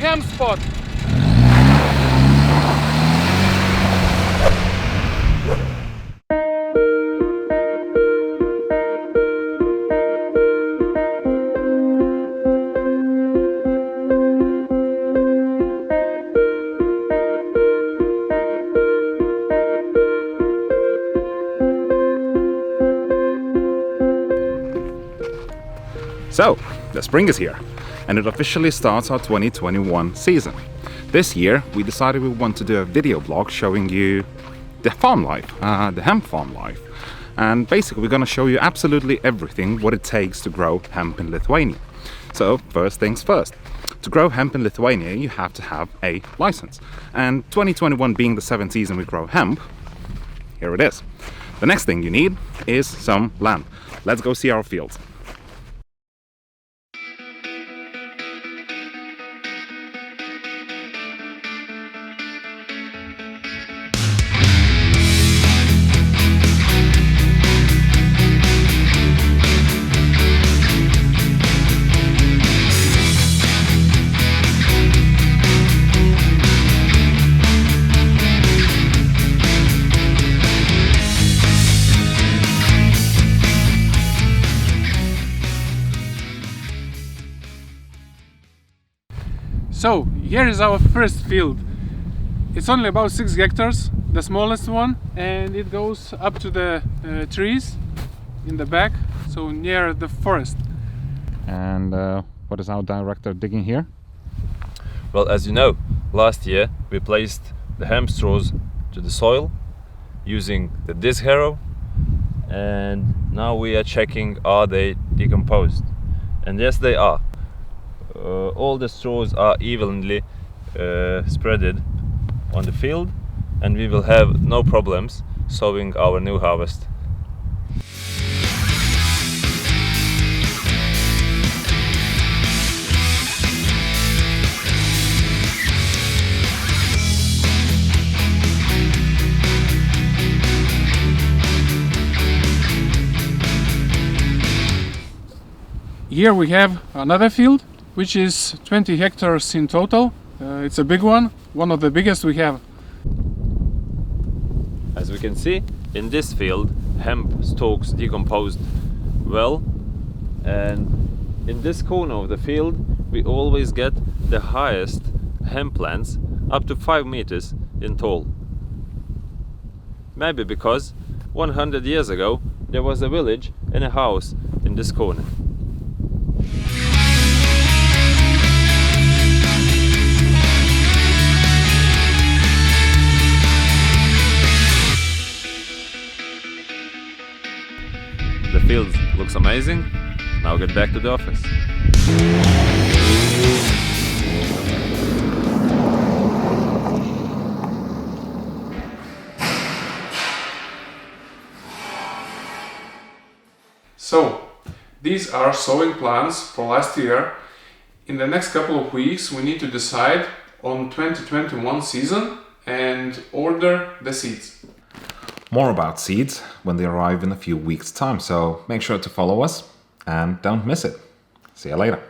Hemp spot. So, the spring is here, and it officially starts our 2021 season. This year, we decided we want to do a video blog showing you the farm life, the hemp farm life. And basically, we're going to show you absolutely everything what it takes to grow hemp in Lithuania. So, first things first. To grow hemp in Lithuania, you have to have a license. And 2021 being the 7th season we grow hemp, here it is. The next thing you need is some land. Let's go see our fields. So here is our first field. It's only about 6 hectares, the smallest one, and it goes up to the trees in the back, so near the forest. And what is our director digging here? Well, as you know, last year we placed the hemp straws to the soil using the disc harrow, and now we are checking are they decomposed. And yes, they are. All the straws are evenly spreaded on the field, and we will have no problems sowing our new harvest. Here we have another field, which is 20 hectares in total. It's a big one of the biggest we have. As we can see, in this field, hemp stalks decomposed well, and in this corner of the field, we always get the highest hemp plants, up to 5 meters in tall. Maybe because 100 years ago, there was a village and a house in this corner. The field looks amazing. Now get back to the office. So, these are sowing plans for last year. In the next couple of weeks we need to decide on 2021 season and order the seeds. More about seeds when they arrive in a few weeks' time, so make sure to follow us and don't miss it. See you later.